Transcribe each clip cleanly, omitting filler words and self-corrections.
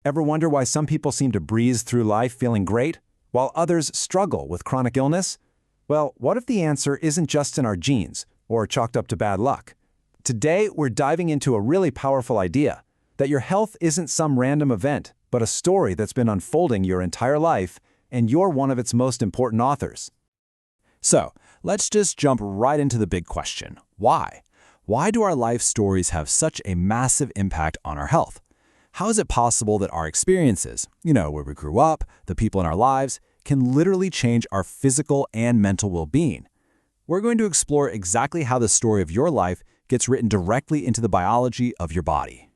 Ever wonder why some people seem to breeze through life feeling great, while others struggle with chronic illness? Well, what if the answer isn't just in our genes, or chalked up to bad luck? Today, we're diving into a really powerful idea, that your health isn't some random event, but a story that's been unfolding your entire life, and you're one of its most important authors. So, let's just jump right into the big question. Why? Why do our life stories have such a massive impact on our health? How is it possible that our experiences, where we grew up, the people in our lives, can literally change our physical and mental well-being? We're going to explore exactly how the story of your life gets written directly into the biology of your body.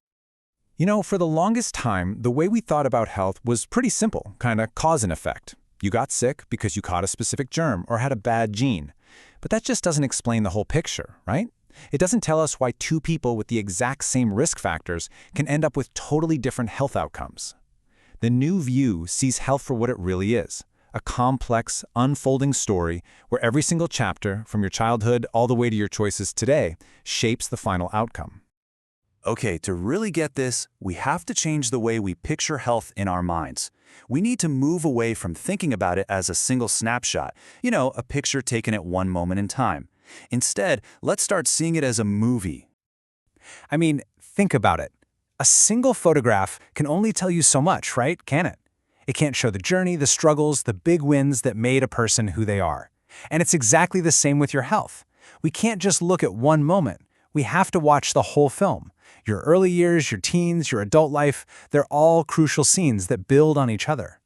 For the longest time, the way we thought about health was pretty simple, kind of cause and effect. You got sick because you caught a specific germ or had a bad gene. But that just doesn't explain the whole picture, right? It doesn't tell us why two people with the exact same risk factors can end up with totally different health outcomes. The new view sees health for what it really is, a complex, unfolding story where every single chapter, from your childhood all the way to your choices today, shapes the final outcome. Okay, to really get this, we have to change the way we picture health in our minds. We need to move away from thinking about it as a single snapshot, a picture taken at one moment in time. Instead, let's start seeing it as a movie. Think about it. A single photograph can only tell you so much, right? Can it? It can't show the journey, the struggles, the big wins that made a person who they are. And it's exactly the same with your health. We can't just look at one moment. We have to watch the whole film. Your early years, your teens, your adult life, they're all crucial scenes that build on each other.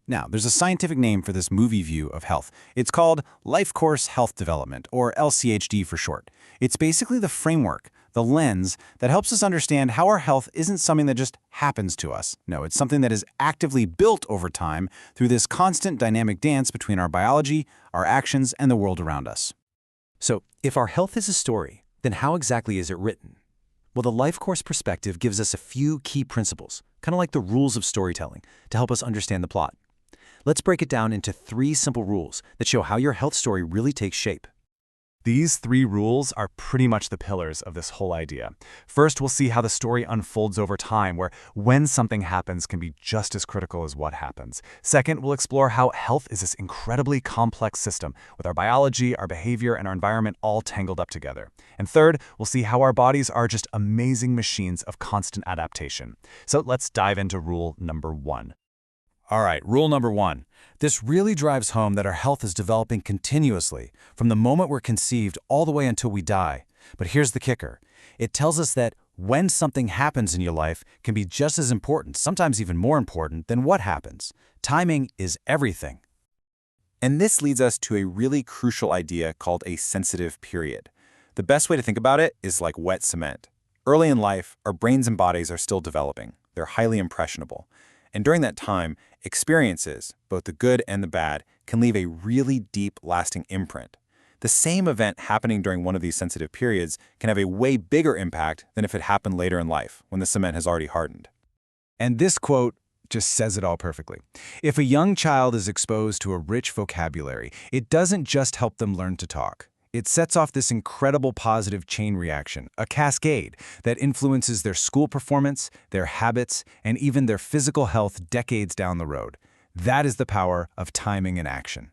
Now, there's a scientific name for this movie view of health. It's called Life Course Health Development, or LCHD for short. It's basically the framework, the lens, that helps us understand how our health isn't something that just happens to us. No, it's something that is actively built over time through this constant dynamic dance between our biology, our actions, and the world around us. So, if our health is a story, then how exactly is it written? Well, the Life Course perspective gives us a few key principles, kind of like the rules of storytelling, to help us understand the plot. Let's break it down into 3 simple rules that show how your health story really takes shape. These 3 rules are pretty much the pillars of this whole idea. First, we'll see how the story unfolds over time, where when something happens can be just as critical as what happens. Second, we'll explore how health is this incredibly complex system, with our biology, our behavior, and our environment all tangled up together. And third, we'll see how our bodies are just amazing machines of constant adaptation. So let's dive into rule number 1. All right, rule number 1. This really drives home that our health is developing continuously, from the moment we're conceived all the way until we die. But here's the kicker. It tells us that when something happens in your life can be just as important, sometimes even more important, than what happens. Timing is everything. And this leads us to a really crucial idea called a sensitive period. The best way to think about it is like wet cement. Early in life, our brains and bodies are still developing. They're highly impressionable. And during that time, experiences, both the good and the bad, can leave a really deep, lasting imprint. The same event happening during one of these sensitive periods can have a way bigger impact than if it happened later in life, when the cement has already hardened. And this quote just says it all perfectly. If a young child is exposed to a rich vocabulary, it doesn't just help them learn to talk. It sets off this incredible positive chain reaction, a cascade, that influences their school performance, their habits, and even their physical health decades down the road. That is the power of timing and action.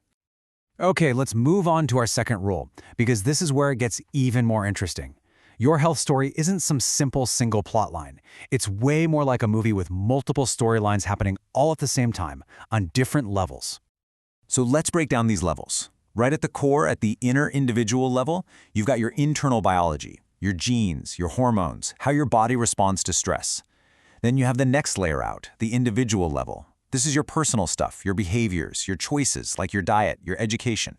Okay, let's move on to our second rule, because this is where it gets even more interesting. Your health story isn't some simple single plot line. It's way more like a movie with multiple storylines happening all at the same time, on different levels. So let's break down these levels. Right at the core, at the inner individual level, you've got your internal biology, your genes, your hormones, how your body responds to stress. Then you have the next layer out, the individual level. This is your personal stuff, your behaviors, your choices, like your diet, your education.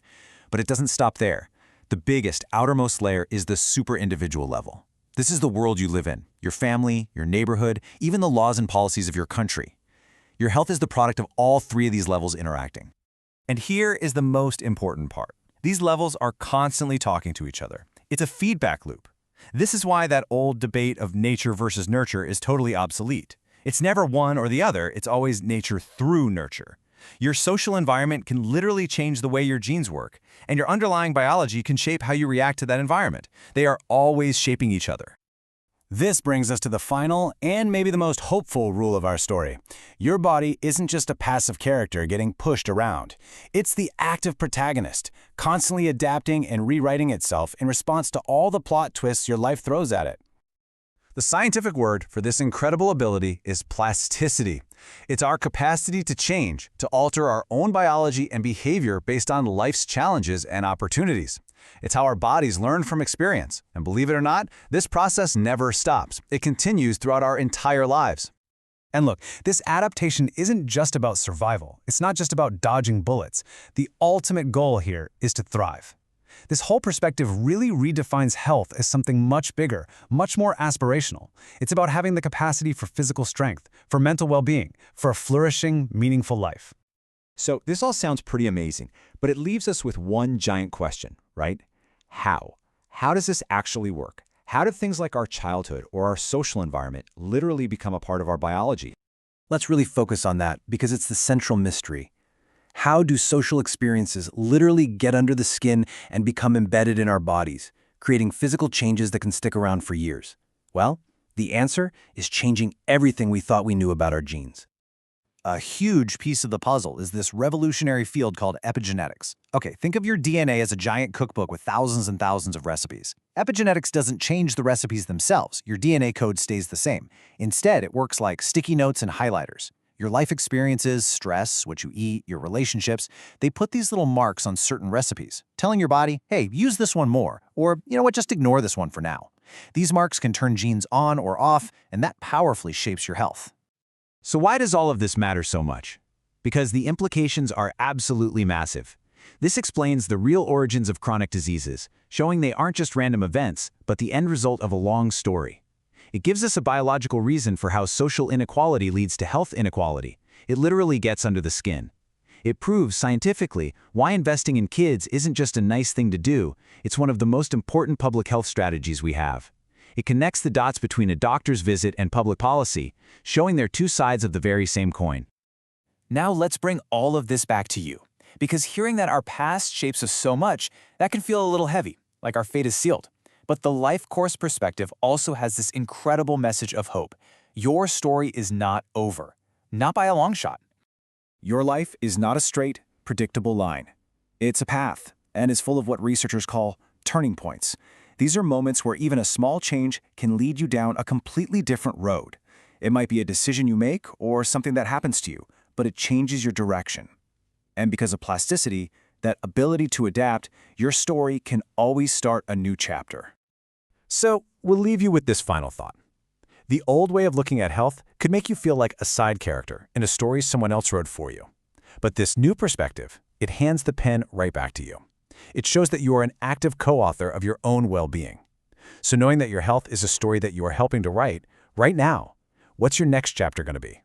But it doesn't stop there. The biggest, outermost layer is the super individual level. This is the world you live in, your family, your neighborhood, even the laws and policies of your country. Your health is the product of all 3 of these levels interacting. And here is the most important part. These levels are constantly talking to each other. It's a feedback loop. This is why that old debate of nature versus nurture is totally obsolete. It's never one or the other, it's always nature through nurture. Your social environment can literally change the way your genes work, and your underlying biology can shape how you react to that environment. They are always shaping each other. This brings us to the final and maybe the most hopeful rule of our story. Your body isn't just a passive character getting pushed around. It's the active protagonist, constantly adapting and rewriting itself in response to all the plot twists your life throws at it. The scientific word for this incredible ability is plasticity. It's our capacity to change, to alter our own biology and behavior based on life's challenges and opportunities. It's how our bodies learn from experience. And believe it or not, this process never stops. It continues throughout our entire lives. And look, this adaptation isn't just about survival. It's not just about dodging bullets. The ultimate goal here is to thrive. This whole perspective really redefines health as something much bigger, much more aspirational. It's about having the capacity for physical strength, for mental well-being, for a flourishing, meaningful life. So this all sounds pretty amazing, but it leaves us with one giant question, right? How? How does this actually work? How do things like our childhood or our social environment literally become a part of our biology? Let's really focus on that because it's the central mystery. How do social experiences literally get under the skin and become embedded in our bodies, creating physical changes that can stick around for years? Well, the answer is changing everything we thought we knew about our genes. A huge piece of the puzzle is this revolutionary field called epigenetics. Okay, think of your DNA as a giant cookbook with thousands and thousands of recipes. Epigenetics doesn't change the recipes themselves. Your DNA code stays the same. Instead, it works like sticky notes and highlighters. Your life experiences, stress, what you eat, your relationships, they put these little marks on certain recipes, telling your body, hey, use this one more, or you know what, just ignore this one for now. These marks can turn genes on or off, and that powerfully shapes your health. So why does all of this matter so much? Because the implications are absolutely massive. This explains the real origins of chronic diseases, showing they aren't just random events, but the end result of a long story. It gives us a biological reason for how social inequality leads to health inequality. It literally gets under the skin. It proves scientifically why investing in kids isn't just a nice thing to do, it's one of the most important public health strategies we have. It connects the dots between a doctor's visit and public policy, showing they're two sides of the very same coin. Now let's bring all of this back to you, because hearing that our past shapes us so much, that can feel a little heavy, like our fate is sealed. But the life course perspective also has this incredible message of hope. Your story is not over, not by a long shot. Your life is not a straight, predictable line. It's a path, and is full of what researchers call turning points. These are moments where even a small change can lead you down a completely different road. It might be a decision you make or something that happens to you, but it changes your direction. And because of plasticity, that ability to adapt, your story can always start a new chapter. So, we'll leave you with this final thought. The old way of looking at health could make you feel like a side character in a story someone else wrote for you. But this new perspective, it hands the pen right back to you. It shows that you are an active co-author of your own well-being. So knowing that your health is a story that you are helping to write, right now, what's your next chapter going to be?